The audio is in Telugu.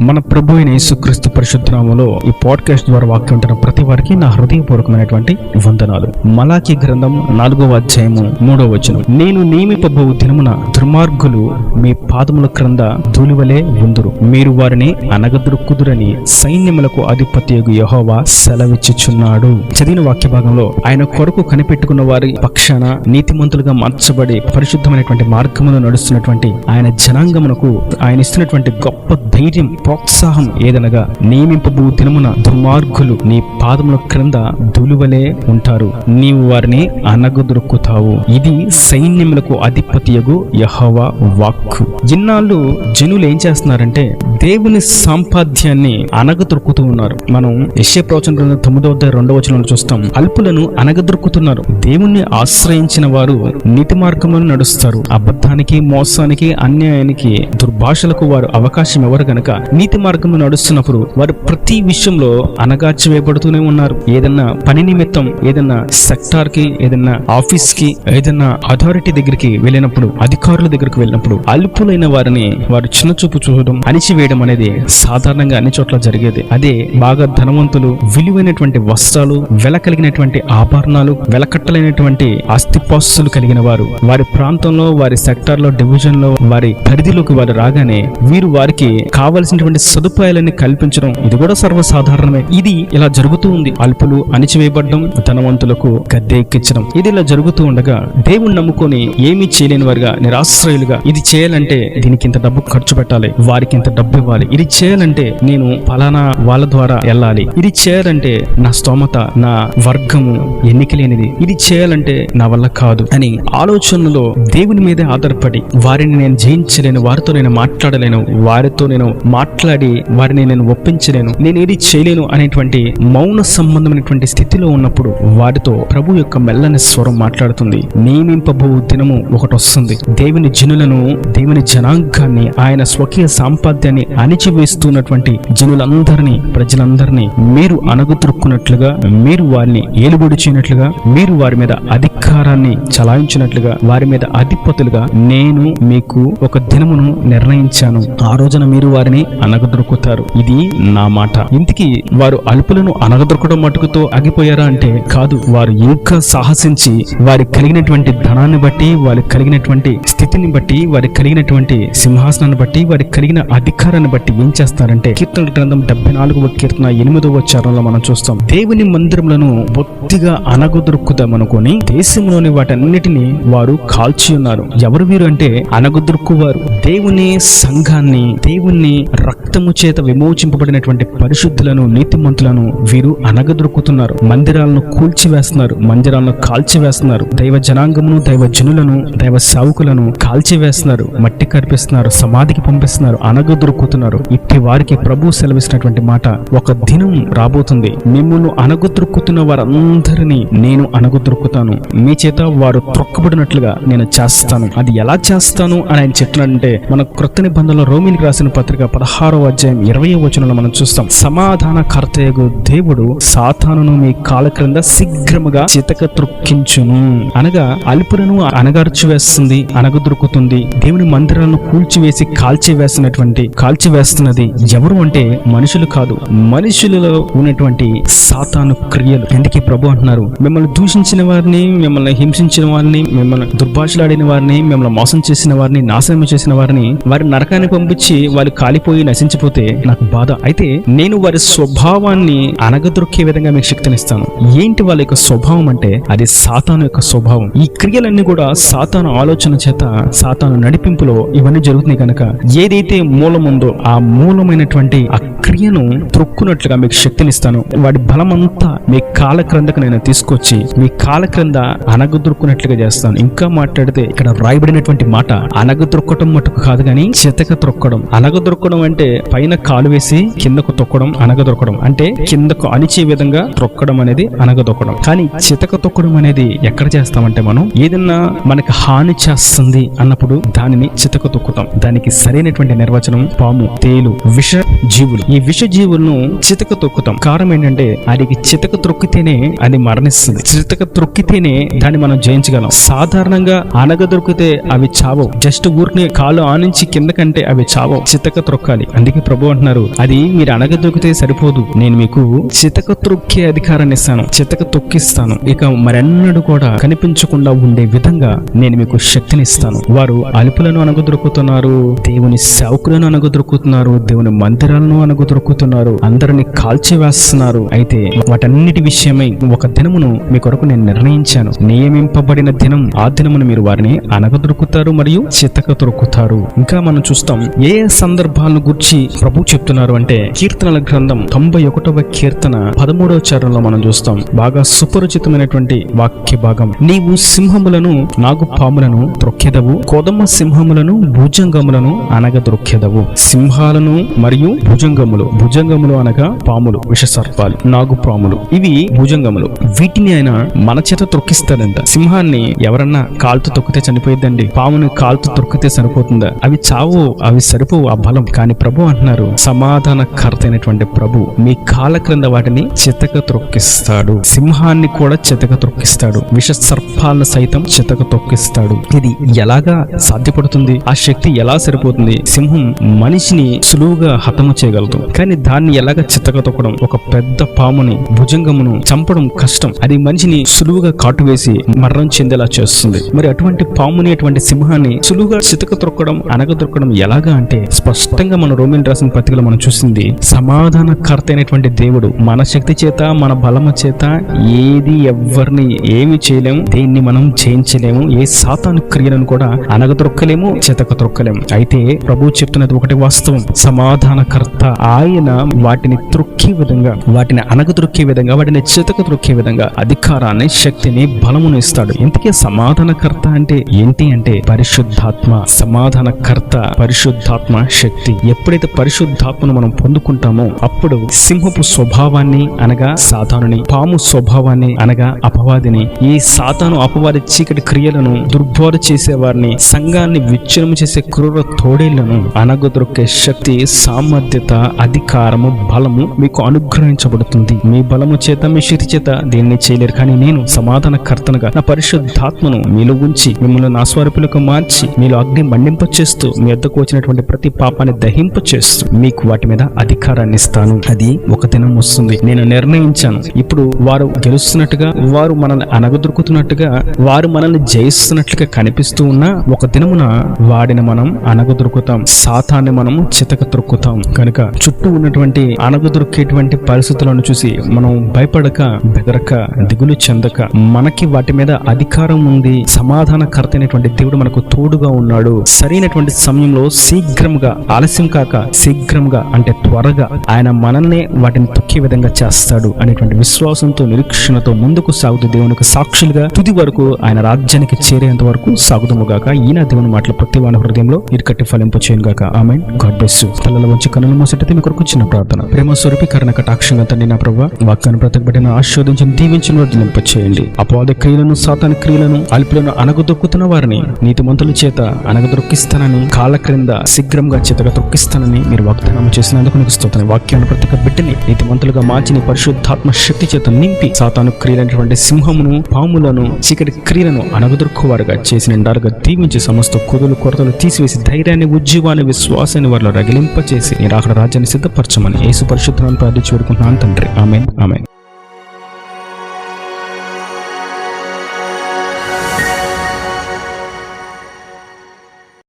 మన ప్రభు అయిన యేసుక్రీస్తు పరిశుద్ధ నామములో ఈ పాడ్కాస్ట్ ద్వారా వాక్యం వింటున్న ప్రతి వారికి నా హృదయపూర్వకమైనటువంటి వందనాలు. మలాకి గ్రంథం 4వ అధ్యాయము 3వ వచనం, నేను నియమింపబోవు దినమున దుర్మార్గులు మీ పాదముల క్రింద ధూళివలే ఉందురు, మీరు వారిని అనగదొరుకుదురని సైన్యములకు అధిపతియగు యెహోవా సెలవిచ్చుచున్నాడు. చదివిన వాక్య భాగంలో ఆయన కొరకు కనిపెట్టుకున్న వారి పక్షాన నీతిమంతులుగా మార్చబడి పరిశుద్ధమైనటువంటి మార్గములో నడుస్తున్నటువంటి ఆయన జనాంగమునకు ఆయన ఇస్తున్నటువంటి గొప్ప ధైర్యం, ప్రోత్సాహం ఏదనగా, నియమింపబో దినమున దుర్మార్గులు నీ పాదముల క్రింద ధూళివలే ఉంటారు, నీవు వారిని అనగదొరుకుతావు. ఇది సైన్యములకు అధిపతియగు యెహోవా వాక్కు. ఇన్నాళ్ళు జనులు ఏం చేస్తున్నారంటే దేవుని సాంపాద్యాన్ని అనగదొరుకుతూ ఉన్నారు. మనం యెషయా ప్రవచన గ్రంథం 9వ వచనంలో చూస్తాం, అల్పులను అనగదొరుకుతున్నారు. దేవుణ్ణి ఆశ్రయించిన వారు నీతి మార్గంలో నడుస్తారు. అబద్ధానికి, మోసానికి, అన్యాయానికి, దుర్భాషలకు వారు అవకాశం ఎవరు గనక నీతి మార్గంలో నడుస్తున్నప్పుడు వారు ప్రతి విషయంలో అనగార్చివేయబడుతూనే ఉన్నారు. ఏదన్నా పని నిమిత్తం, ఏదన్నా సెక్టార్ కి, ఏదన్నా ఆఫీస్ కి, ఏదన్నా అథారిటీ దగ్గరికి వెళ్ళినప్పుడు, అధికారుల దగ్గరికి వెళ్ళినప్పుడు అల్పులైన వారిని వారు చిన్నచూపు చూడడం, అణిచివేయడం అనేది సాధారణంగా అన్ని చోట్ల జరిగేది. అదే బాగా ధనవంతులు, విలువైనటువంటి వస్త్రాలు, వెల కలిగినటువంటి ఆభరణాలు, వెలకట్టలైనటువంటి ఆస్తిపాస్తులు కలిగిన వారు వారి ప్రాంతంలో, వారి సెక్టార్ లో, డివిజన్ లో, వారి పరిధిలోకి వారు రాగానే వీరు వారికి కావలసినటువంటి సదుపాయాలని కల్పించడం, ఇది కూడా సర్వసాధారణమే. ఇది ఇలా జరుగుతూ ఉంది. అల్పులు అణిచివేయబడడం, ధనవంతులకు గద్దె ఎక్కించడం, ఇది ఇలా జరుగుతూ ఉండగా దేవుణ్ణి నమ్ముకొని ఏమీ చేయలేని వారుగా, నిరాశ్రయులుగా, ఇది చేయాలంటే దీనికి ఇంత డబ్బు ఖర్చు పెట్టాలి, వారికి ఇంత డబ్బు ఇవ్వాలి, ఇది చేయాలంటే నేను ఫలానా వాళ్ళ ద్వారా వెళ్ళాలి, ఇది చేయాలంటే నా స్తోమత, నా వర్గము ఎన్నికలేనిది, ఇది చేయాలంటే నా వల్ల కాదు అని ఆలోచనలో దేవుని మీదే ఆధారపడి, వారిని నేను జయించలేను, వారితో నేను మాట్లాడలేను, వారితో నేను మాట్లాడి వారిని నేను ఒప్పించలేను, నేను ఏది చేయలేను అనేటువంటి మౌన సంబంధమైనటువంటి స్థితిలో ఉన్నప్పుడు వారితో ప్రభు యొక్క మెల్లని స్వరం మాట్లాడుతుంది. నియమింపబో దినము ఒకటి వస్తుంది. దేవుని జనులను, దేవుని జనాంగాన్ని, ఆయన స్వకీయ సాంపాద్యాన్ని అణిచివేస్తున్నటువంటి జనులందరినీ, ప్రజలందరినీ మీరు అనగదొరుకున్నట్లుగా, మీరు వారిని ఏలుబడి చేయనట్లుగా, మీరు వారి మీద అధికారాన్ని చలాయించినట్లుగా, వారి మీద అధిపతులుగా నేను మీకు ఒక దినమును నిర్ణయించాను. ఆ రోజున మీరు వారిని అనగదొరుకుతారు. ఇది నా మాట. ఇంతకీ వారు అల్పులను అనగదొరకడం మటుకుతో ఆగిపోయారా అంటే కాదు. వారు ఇంకా సాహసించి వారికి కలిగినటువంటి ధనాన్ని బట్టి, వారికి కలిగినటువంటి స్థితిని బట్టి, వారికి కలిగినటువంటి సింహాసనాన్ని బట్టి, వారికి కలిగిన అధికారాన్ని బట్టి ఏం చేస్తారంటే, కీర్తనల గ్రంథం 74వ కీర్తన 8వ చరణంలో మనం చూస్తాం, దేవుని మందిరములను బొత్తిగా అనగదొరుకుదామనుకొని దేశంలోని వాటన్నిటిని వారు కాల్చి ఉన్నారు. ఎవరు వీరు అంటే అనగదొరుకువారు. దేవుని సంఘాన్ని, దేవుని రక్తము చేత విమోచింపబడినటువంటి పరిశుద్ధులను, నీతిమంతులను వీరు అనగదొరుకుతున్నారు. మందిరాలను కూల్చివేస్తున్నారు, మందిరాలను కాల్చివేస్తున్నారు, దైవ జనాంగమును, దైవ జనులను, దైవ సేవకులను కాల్చివేస్తున్నారు, మట్టి కర్పిస్తున్నారు, సమాధికి పంపిస్తున్నారు, అనగదొరుకుతున్నారు. ఇట్టి వారికి ప్రభు సెలవిస్తున్నటువంటి మాట, ఒక దినం రాబోతుంది, మిమ్మును అనగదొరుకుతున్న వారందరినీ నేను అనగదొరుకుతాను, మీ చేత వారు త్రొక్కబడినట్లుగా నేను చేస్తాను. అది ఎలా చేస్తాను అని ఆయన చెప్తున్నాడంటే, మన క్రొత్త నిబంధనలో రోమీయులకు రాసిన పత్రిక 16వ అధ్యాయం 20వ వచనంలో మనం చూస్తాం, సమాధానకర్తయగు దేవుడు సాతానును మీ కాళ్ళ క్రింద శీఘ్రముగా చితక త్రొక్కించును. అనగా అల్పులను అనగార్చివేస్తుంది, అనగదొరుకుతుంది. దేవుని మందిరాలను కూల్చివేసి కాల్చివేస్తున్నది ఎవరు అంటే మనుషులు కాదు, మనుషులలో ఉన్నటువంటి సాతాను క్రియలు. ఎందుకే ప్రభు అంటున్నారు, మిమ్మల్ని దూషించిన వారిని, మిమ్మల్ని హింసించిన వారిని, మిమ్మల్ని దుర్భాషలాడిన వారిని, మిమ్మల్ని మోసం చేసిన వారిని, నాశనం చేసిన వారిని వారి నరకాన్ని పంపించి వాళ్ళు కాలిపోయి నశించిపోతే నాకు బాధ. అయితే నేను వారి స్వభావాన్ని అనగదొరికే విధంగా మీకు శక్తినిస్తాను. ఏంటి వాళ్ళ యొక్క స్వభావం అంటే అది సాతాను యొక్క స్వభావం. ఈ క్రియలన్నీ కూడా సాతాను ఆలోచన చేత, సాతాను నడిపింపులో ఇవన్నీ జరుగుతున్నాయి కనుక ఏదైతే మూలం ఉందో ఆ మూలమైనటువంటి ఆ క్రియను త్రొక్కునట్లుగా మీకు శక్తినిస్తాను. వాడి బలమంతా మీ కాళ్ళ క్రిందకు నేను తీసుకొచ్చి మీ కాళ్ళ క్రింద అనగదొరుకున్నట్లుగా చేస్తాను. ఇంకా మాట్లాడితే ఇక్కడ రాయబడినటువంటి మాట అనగదొరకటం మటుకు కాదు కానీ చితక త్రొక్కడం. అనగదొరకడం అంటే పైన కాలు వేసి కిందకు తొక్కడం, అనగదొరకడం అంటే కిందకు అణిచే విధంగా త్రొక్కడం అనేది అనగదొక్కడం. కానీ చితక తొక్కడం అనేది ఎక్కడ చేస్తామంటే, మనం ఏదన్నా మనకి హాని చేస్తుంది అన్నప్పుడు దానిని చితక తొక్కుతాం. దానికి సరైనటువంటి నిర్వచనం పాము, తేలు, విష జీవులు. ఈ విష జీవులను చితక తొక్కుతాం. కారణం ఏంటంటే అది చితక త్రొక్కితేనే అది మరణిస్తుంది. చితక త్రొక్కితేనే దాన్ని మనం జయించగలం. సాధారణంగా అనగదొరికితే అవి చావవు. జస్ట్ ఊరికి కాలు ఆనించి కిందకంటే అవి చావవు, చితక త్రొక్కాలి. అందుకే ప్రభు అంటున్నారు, అది మీరు అనగదొక్కితే సరిపోదు, నేను మీకు చితక త్రొక్కే అధికారాన్ని ఇస్తాను, చితక తొక్కిస్తాను. ఇక మరెన్నడూ కూడా కనిపించకుండా ఉండే విధంగా నేను మీకు శక్తిని ఇస్తాను. వారు అలుపులను అనగదొరుకుతున్నారు, దేవుని సేవకులను అనగదొరుకుతున్నారు, దేవుని మందిరాలను అనగదొరుకుతున్నారు, అందరిని కాల్చివేస్తున్నారు. అయితే వాటన్నిటి విషయమై ఒక దినమును మీ కొరకు నేను నిర్ణయించాను. నియమింపబడిన దినం, ఆ దినమును మీరు వారిని అనగదొరుకుతారు మరియు చితక తొరుకుతారు. ఇంకా మనం చూస్తాం ఏ సందర్భాలను గురించి ప్రభు చెప్తున్నారు అంటే, కీర్తనల గ్రంథం 91వ కీర్తన 13వ చరణంలో మనం చూస్తాం. బాగా సుపరిచితమైనటువంటి వాక్య భాగం. నీవు సింహములను నాగుపాములను త్రొక్కెదవు, కొదమ సింహములను భుజంగములను అనగదొక్కెదవు. సింహాలను మరియు భుజంగములు అనగా పాములు, విషసర్పాలు, నాగుపాములు, ఇవి భుజంగములు. వీటిని ఆయన మన చేత త్రొక్కిస్తాడంట. సింహాన్ని ఎవరన్నా కాలుతో తొక్కితే చనిపోయిద్దండి, పాముని కాలుతో తొక్కితే సరిపోతుందా? అవి చావు, అవి సరిపోవు ఆ బలం. కానీ ప్రభు అంటున్నారు, సమాధానకర్త అయినటువంటి ప్రభు మీ కాళ్ళ క్రింద వాటిని చితక త్రొక్కిస్తాడు. సింహాన్ని కూడా చితక త్రొక్కిస్తాడు, విష సర్పాలను సైతం చితక తొక్కిస్తాడు. ఇది ఎలాగా సాధ్యపడుతుంది? ఆ శక్తి ఎలా సరిపోతుంది? సింహం మనిషిని సులువుగా హతము చేయగలదు, కానీ దాన్ని ఎలాగ చితక తొక్కడం? ఒక పెద్ద పాముని, భుజంగమును చంపడం కష్టం. అది మనిషిని సులువుగా కాటువేసి మరణం చెందేలా చేస్తుంది. మరి అటువంటి పాముని, అటువంటి సింహాన్ని సులువుగా చితక తొక్కడం, అనగదొక్కడం ఎలాగా అంటే, స్పష్టంగా మన రోమిన్ రాసిన పత్రికలో మనం చూసింది, సమాధానకర్త అయినటువంటి దేవుడు మన శక్తి చేత, మన బలము చేత ఏది ఎవరిని ఏమి చేయలేము, దేన్ని మనం జయించలేము, ఏ సాతాను క్రియలను కూడా అనగదొక్కలేము, చితక త్రొక్కలేము. అయితే ప్రభు చెప్తున్నది ఒకటి వాస్తవం, సమాధానకర్త ఆయన వాటిని త్రొక్కే విధంగా, వాటిని అనగదొక్కే విధంగా, వాటిని చితక త్రొక్కే విధంగా అధికారాన్ని, శక్తిని, బలమును ఇస్తాడు. ఇంతకీ సమాధానకర్త అంటే ఏంటి అంటే పరిశుద్ధాత్మ. సమాధానకర్త, పరిశుద్ధాత్మ శక్తి. ఎప్పుడైతే పరిశుద్ధాత్మను మనం పొందుకుంటామో అప్పుడు సింహపు స్వభావాన్ని అనగా సాతానుని, పాము స్వభావాన్ని అనగా అపవాదిని, ఈ సాతాను అపవాది చీకటి క్రియలను, దుర్బోధ చేసేవారిని, సంఘాన్ని విచ్ఛిన్నము చేసే క్రూర తోడేళ్లను అనగదొక్కే శక్తి, సామర్థ్యత, అధికారము, బలము మీకు అనుగ్రహించబడుతుంది. మీ బలము చేత, మీ శక్తి చేత దేన్ని చేయలేరు. కానీ నేను సమాధానకర్తనగా నా పరిశుద్ధాత్మను మీలో ఉంచి మిమ్మల్ని నా స్వరూపులకు మార్చి మీలో అగ్ని మండింపచేస్తూ, మీ వద్దకు వచ్చినటువంటి ప్రతి పాపాన్ని దహింపచేస్తూ మీకు వాటి మీద అధికారాన్ని ఇస్తాను. అది ఒక దినం వస్తుంది. నేను నిర్ణయించాను. ఇప్పుడు వారు గెలుస్తున్నట్టుగా, వారు మనల్ని అనగదొరుకుతున్నట్టుగా, వారు మనల్ని జయిస్తున్నట్లుగా కనిపిస్తూ ఉన్నా ఒక దినమున వాడిని మనం అనగదొరుకుతాం, సాతాన్ని మనము చితక తొక్కుతాం. కనుక చుట్టూ ఉన్నటువంటి అనగదొరికేటువంటి పరిస్థితులను చూసి మనం భయపడక, బెదరక, దిగులు చెందక, మనకి వాటి మీద అధికారం ఉంది, సమాధానకర్త అయినటువంటి దేవుడు మనకు తోడుగా ఉన్నాడు. సరైనటువంటి సమయంలో శీఘ్రంగా, ఆలస్యం కాక శీఘ్రంగా అంటే త్వరగా ఆయన మనల్ని వాటిని తొక్కే విధంగా చేస్తాడు అనేటువంటి విశ్వాసంతో, నిరీక్షణతో ముందుకు సాగుతూ దేవునికి సాక్షులుగా తుది వరకు ఆయన రాజ్యానికి చేరేంత వరకు సాగుదముగాక. ఈయన దేవుని మాటలు ప్రతి వాని హృదయంలో ఇరుకట్టి ఫలింపు చేయను గాక. ఆమేన్. God bless you. తలలో వచ్చి కన్నులు మూసేటైతే మీ కొరకు చిన్న ప్రార్థన. ప్రేమ స్వరూపి కరుణ కటాక్షంగా తండ్రి నా ప్రభువా, వాక్యాన్ని బ్రతకబడిన ఆశీర్వదించి దీవించిన వర్ధలింప చేయండి. అపవాద క్రియలను, సాతాను క్రియలను, అల్పులను అనగదొక్కుతున్న వారిని నీతిమంతుల చేత అనగదొక్కిస్తానని, కాళ్ళ క్రింద శీఘ్రంగా చితక తొక్కిస్తానని మీరు వాగ్దానం చేసినందుకు నీకు స్తోత్రం. వాక్యాన్ని ప్రతి ఒక్క బిడ్డని నీతిమంతులుగా మార్చి నీ పరిశుద్ధాత్మ శక్తి చేత నింపి సాతాను క్రియలైనటువంటి సింహమును, పాములను, చీకటి క్రియలను అనగదొక్కువారుగా చేసి నిండారుగా దీవించి సమస్త కుదులు, కొరతలు తీసివేసి ధైర్యాన్ని, ఉజ్జీవాన్ని, విశ్వాసాన్ని వారిలో రగిలింపచేసి నీ రాకడ రాజ్యాన్ని సిద్ధపరచమని యేసు పరిశుద్ధ నామమున ప్రార్థించి వేడుకుంటున్నాను తండ్రి. ఆమేన్. ఆమేన్.